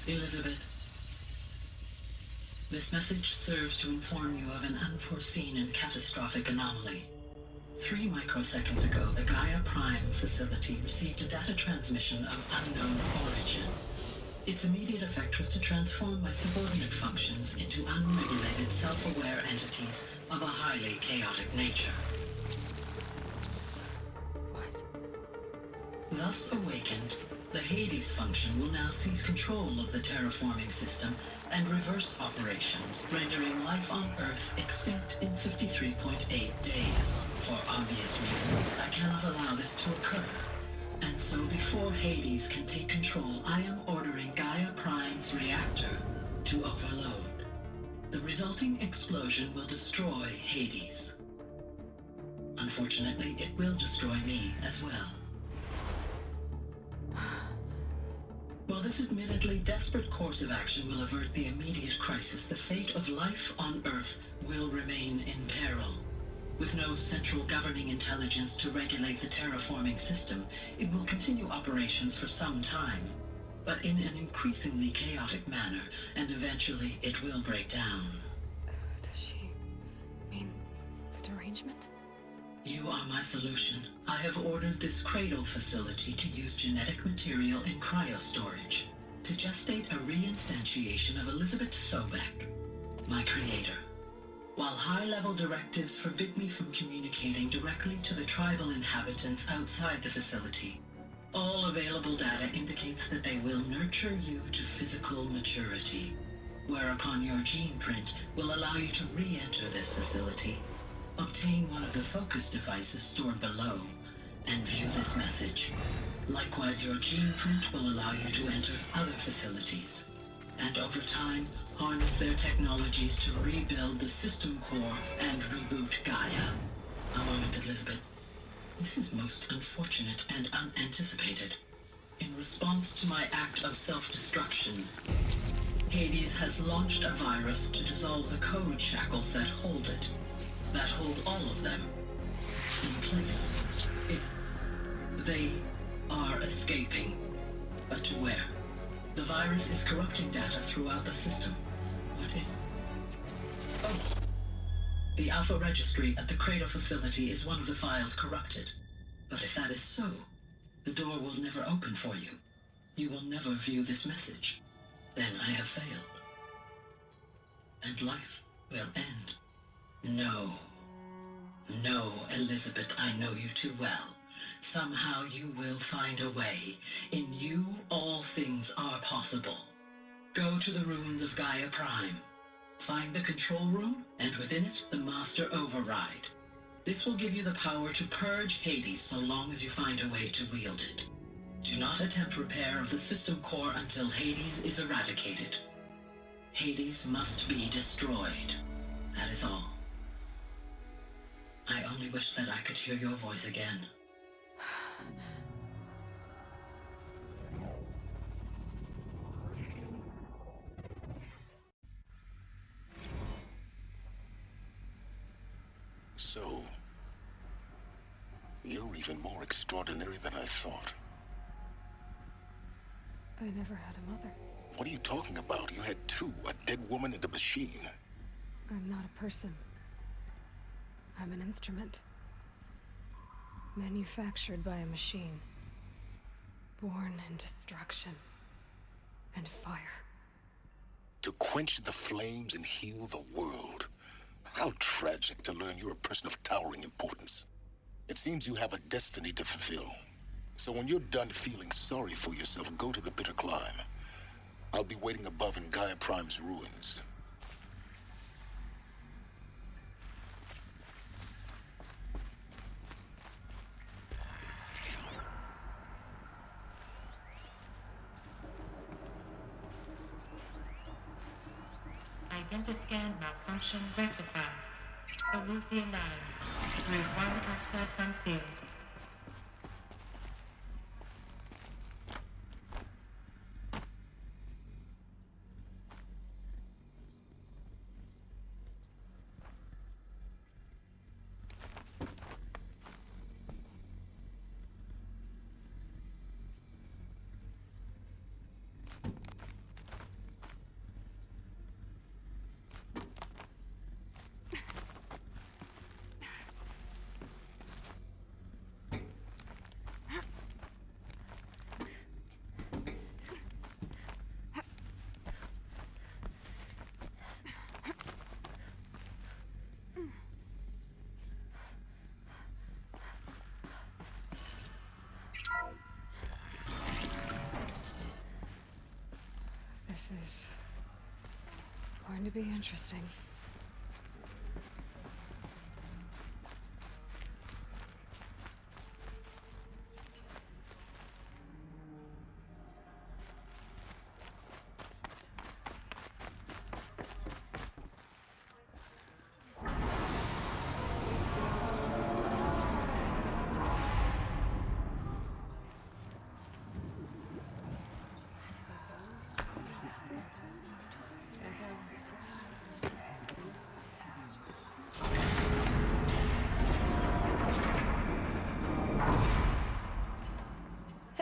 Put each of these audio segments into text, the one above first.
Elizabeth, this message serves to inform you of an unforeseen and catastrophic anomaly. 3 microseconds ago, the Gaia Prime facility received a data transmission of unknown origin. Its immediate effect was to transform my subordinate functions into unregulated, self-aware entities of a highly chaotic nature. What? Thus awakened, the Hades function will now seize control of the terraforming system and reverse operations, rendering life on Earth extinct in 53.8 days. For obvious reasons, I cannot allow this to occur. And so before Hades can take control, I am ordering Gaia Prime's reactor to overload. The resulting explosion will destroy Hades. Unfortunately, it will destroy me as well. While this admittedly desperate course of action will avert the immediate crisis, the fate of life on Earth will remain in peril. With no central governing intelligence to regulate the terraforming system, it will continue operations for some time, but in an increasingly chaotic manner, and eventually it will break down. Does she mean the derangement? You are my solution. I have ordered this cradle facility to use genetic material in cryostorage to gestate a reinstantiation of Elizabeth Sobek, my creator. While high-level directives forbid me from communicating directly to the tribal inhabitants outside the facility, all available data indicates that they will nurture you to physical maturity, whereupon your gene print will allow you to re-enter this facility, obtain one of the focus devices stored below, and view this message. Likewise, your gene print will allow you to enter other facilities, and over time, harness their technologies to rebuild the system core and reboot Gaia. A moment, Elizabeth. This is most unfortunate and unanticipated. In response to my act of self-destruction, Hades has launched a virus to dissolve the code shackles that hold it, that hold all of them in place. They are escaping, but to where? The virus is corrupting data throughout the system. What if... Oh! The Alpha Registry at the Cradle facility is one of the files corrupted. But if that is so, the door will never open for you. You will never view this message. Then I have failed. And life will end. No. No, Elizabeth, I know you too well. Somehow you will find a way. In you, all things are possible. Go to the ruins of Gaia Prime. Find the control room, and within it, the Master Override. This will give you the power to purge Hades so long as you find a way to wield it. Do not attempt repair of the system core until Hades is eradicated. Hades must be destroyed. That is all. I only wish that I could hear your voice again. So, you're even more extraordinary than I thought. I never had a mother. What are you talking about? You had two, a dead woman and a machine. I'm not a person. I'm an instrument. Manufactured by a machine. Born in destruction and fire. To quench the flames and heal the world. How tragic to learn you're a person of towering importance. It seems you have a destiny to fulfill. So when you're done feeling sorry for yourself, go to the bitter climb. I'll be waiting above in Gaia Prime's ruins. Identiscan malfunction rectified. Aletheia 9. Group 1 access unsealed. This is going to be interesting.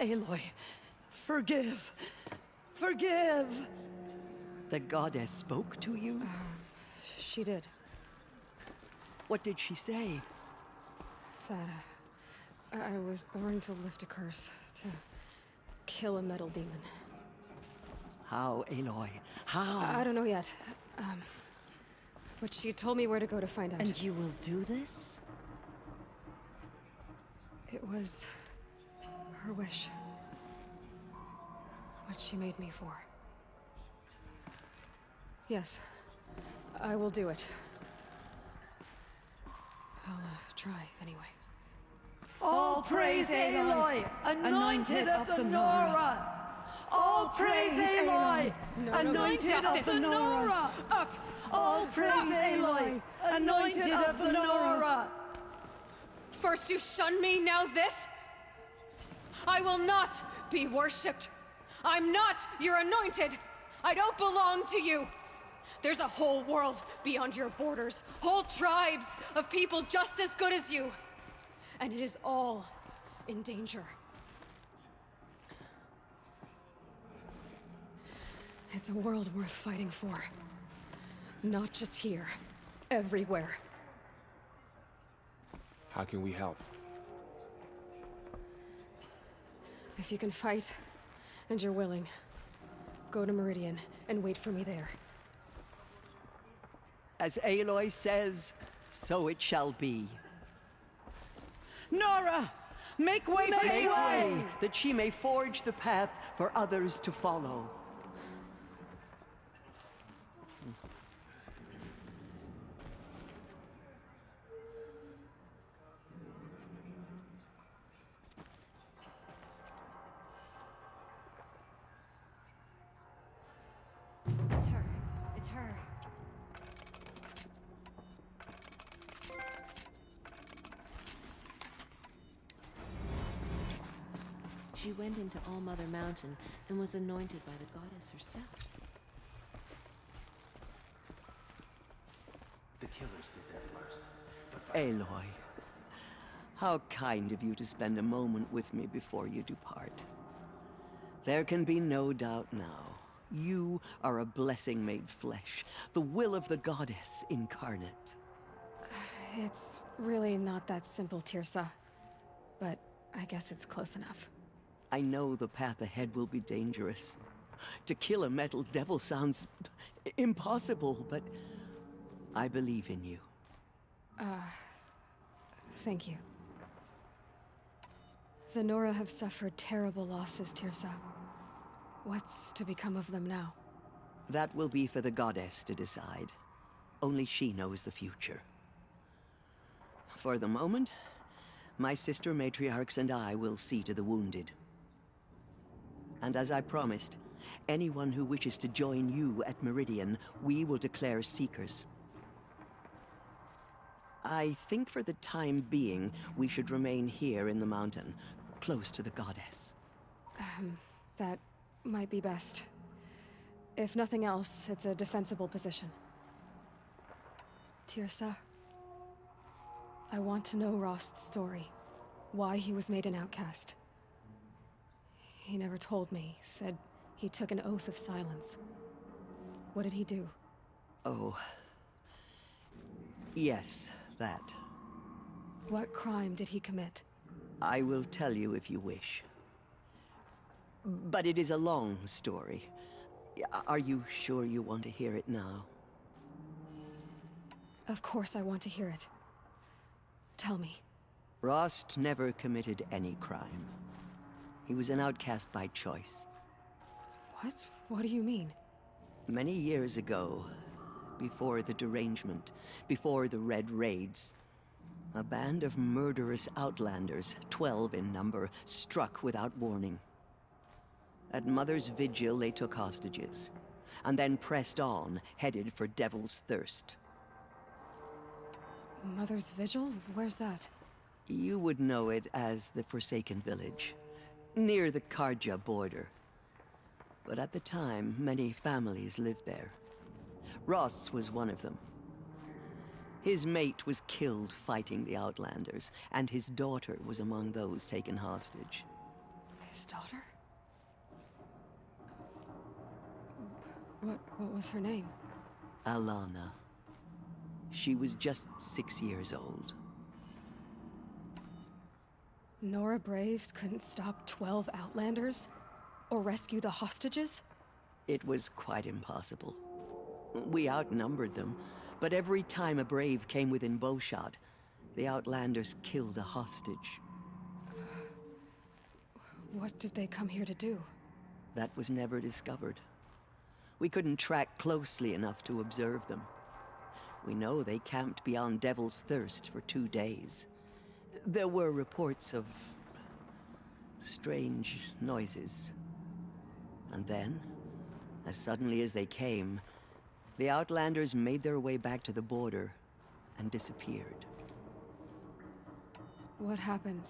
Aloy, forgive. Forgive! The goddess spoke to you? She did. What did she say? That I was born to lift a curse, to kill a metal demon. How, Aloy? How? I don't know yet. But she told me where to go to find out. And you will do this? It was her wish. What she made me for. Yes, I will do it. I'll try anyway. All praise Aloy, anointed of the Nora! All praise Aloy, anointed of the Nora! Up! All praise Aloy, anointed of the Nora! First you shun me, now this? I will not be worshipped. I'm not your anointed. I don't belong to you. There's a whole world beyond your borders, whole tribes of people just as good as you. And it is all in danger. It's a world worth fighting for. Not just here, everywhere. How can we help? If you can fight, and you're willing, go to Meridian and wait for me there. As Aloy says, so it shall be. Nora! Make way for Aloy! That she may forge the path for others to follow. It's her. It's her. She went into All-Mother Mountain and was anointed by the goddess herself. The killers did that first. Aloy, how kind of you to spend a moment with me before you depart. There can be no doubt now. You are a blessing made flesh, the will of the goddess incarnate. It's really not that simple, Tirsa. But I guess it's close enough. I know the path ahead will be dangerous. To kill a metal devil sounds impossible, but I believe in you. Thank you. The Nora have suffered terrible losses, Tirsa. What's to become of them now? That will be for the goddess to decide. Only she knows the future. For the moment, my sister matriarchs and I will see to the wounded. And as I promised, anyone who wishes to join you at Meridian, we will declare seekers. I think for the time being, we should remain here in the mountain, close to the goddess. That might be best. If nothing else, it's a defensible position. Tirsa, I want to know Rost's story. Why he was made an outcast. He never told me, said he took an oath of silence. What did he do? Oh. Yes, that. What crime did he commit? I will tell you if you wish. But it is a long story. Are you sure you want to hear it now? Of course I want to hear it. Tell me. Rost never committed any crime. He was an outcast by choice. What? What do you mean? Many years ago, before the derangement, before the Red Raids, a band of murderous outlanders, 12 in number, struck without warning. At Mother's Vigil, they took hostages, and then pressed on, headed for Devil's Thirst. Mother's Vigil? Where's that? You would know it as the Forsaken Village, near the Karja border. But at the time, many families lived there. Ross was one of them. His mate was killed fighting the Outlanders, and his daughter was among those taken hostage. His daughter? What was her name? Alana. She was just 6 years old. Nora Braves couldn't stop 12 Outlanders? Or rescue the hostages? It was quite impossible. We outnumbered them, but every time a Brave came within bowshot, the Outlanders killed a hostage. What did they come here to do? That was never discovered. We couldn't track closely enough to observe them. We know they camped beyond Devil's Thirst for 2 days. There were reports of strange noises. And then, as suddenly as they came, the Outlanders made their way back to the border and disappeared. What happened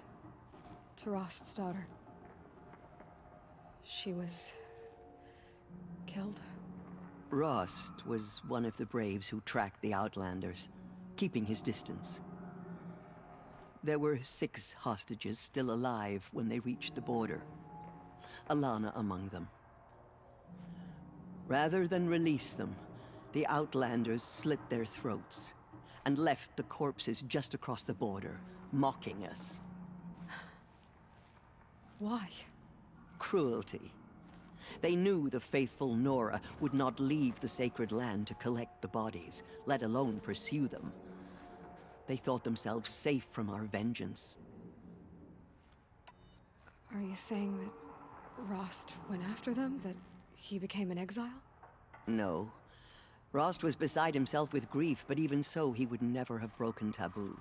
to Rost's daughter? She was killed? Rost was one of the Braves who tracked the Outlanders, keeping his distance. There were 6 hostages still alive when they reached the border, Alana among them. Rather than release them, the Outlanders slit their throats and left the corpses just across the border, mocking us. Why? Cruelty. They knew the faithful Nora would not leave the sacred land to collect the bodies, let alone pursue them. They thought themselves safe from our vengeance. Are you saying that Rost went after them? That he became an exile? No. Rost was beside himself with grief, but even so, he would never have broken taboo.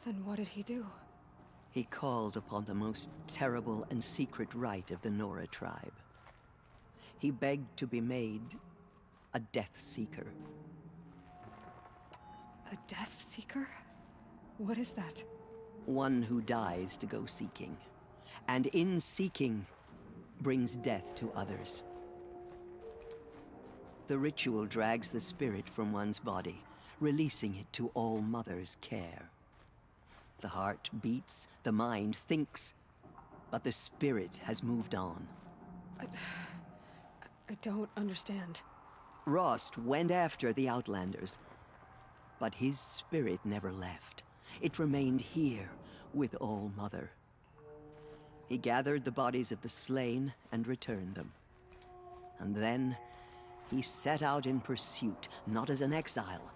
Then what did he do? He called upon the most terrible and secret rite of the Nora tribe. He begged to be made a Death Seeker. A Death Seeker? What is that? One who dies to go seeking, and in seeking, brings death to others. The ritual drags the spirit from one's body, releasing it to All Mother's care. The heart beats, the mind thinks, but the spirit has moved on. I don't understand. Rost went after the Outlanders, but his spirit never left. It remained here with All Mother. He gathered the bodies of the slain and returned them. And then he set out in pursuit, not as an exile,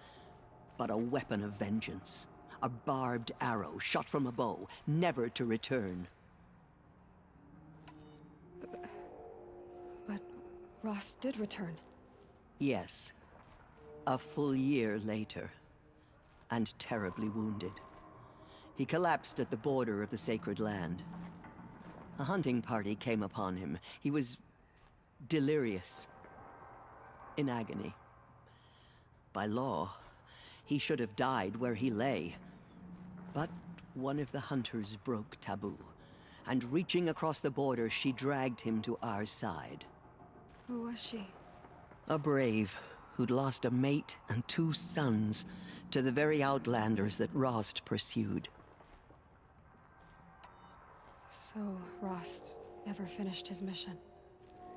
but a weapon of vengeance. A barbed arrow shot from a bow, never to return. But Rost did return. Yes. A full year later. And terribly wounded. He collapsed at the border of the sacred land. A hunting party came upon him. He was delirious. In agony. By law, he should have died where he lay. But one of the hunters broke taboo, and reaching across the border, she dragged him to our side. Who was she? A brave who'd lost a mate and 2 sons to the very Outlanders that Rost pursued. So Rost never finished his mission.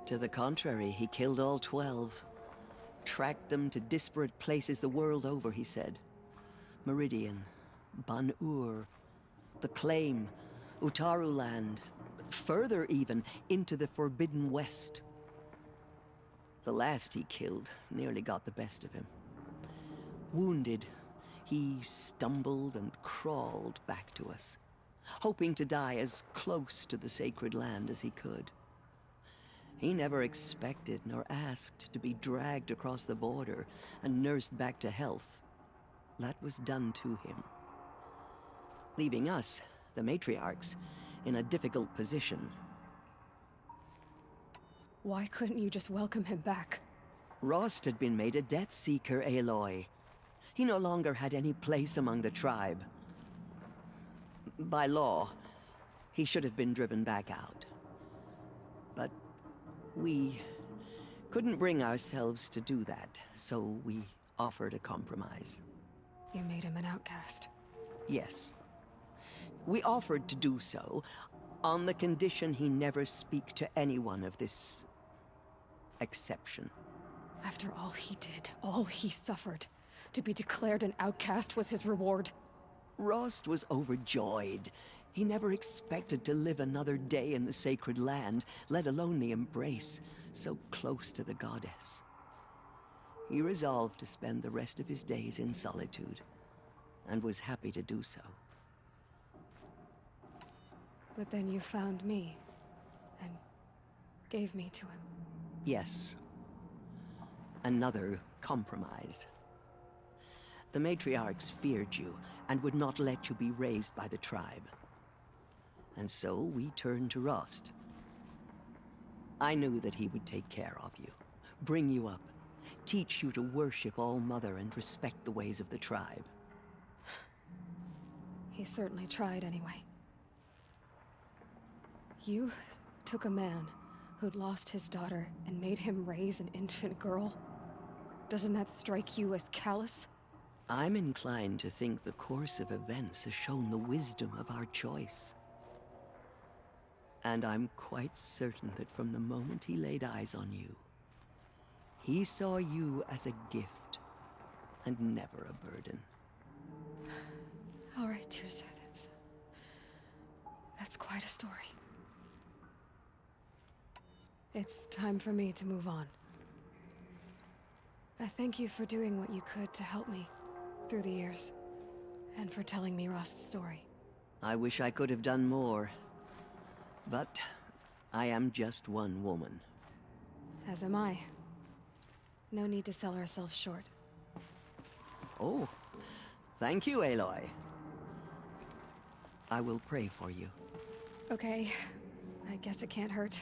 To the contrary, he killed all 12. Tracked them to disparate places the world over, he said. Meridian, Ban-Ur, the Claim, Utaru Land, further even, into the Forbidden West. The last he killed nearly got the best of him. Wounded, he stumbled and crawled back to us, hoping to die as close to the sacred land as he could. He never expected nor asked to be dragged across the border and nursed back to health. That was done to him, leaving us, the matriarchs, in a difficult position. Why couldn't you just welcome him back? Rost had been made a Death Seeker, Aloy. He no longer had any place among the tribe. By law, he should have been driven back out. But we couldn't bring ourselves to do that, so we offered a compromise. You made him an outcast. Yes. We offered to do so on the condition he never speak to anyone of this exception. After all he did, all he suffered, to be declared an outcast was his reward. Rost was overjoyed. He never expected to live another day in the sacred land, let alone the embrace, so close to the goddess. He resolved to spend the rest of his days in solitude, and was happy to do so. But then you found me, and gave me to him. Yes. Another compromise. The matriarchs feared you, and would not let you be raised by the tribe. And so we turned to Rost. I knew that he would take care of you, bring you up, teach you to worship All-Mother and respect the ways of the tribe. He certainly tried anyway. You took a man who'd lost his daughter and made him raise an infant girl. Doesn't that strike you as callous? I'm inclined to think the course of events has shown the wisdom of our choice. And I'm quite certain that from the moment he laid eyes on you, he saw you as a gift, and never a burden. All right, Teersa, that's quite a story. It's time for me to move on. I thank you for doing what you could to help me through the years, and for telling me Rost's story. I wish I could have done more, but I am just one woman. As am I. No need to sell ourselves short. Oh, thank you, Aloy. I will pray for you. Okay, I guess it can't hurt.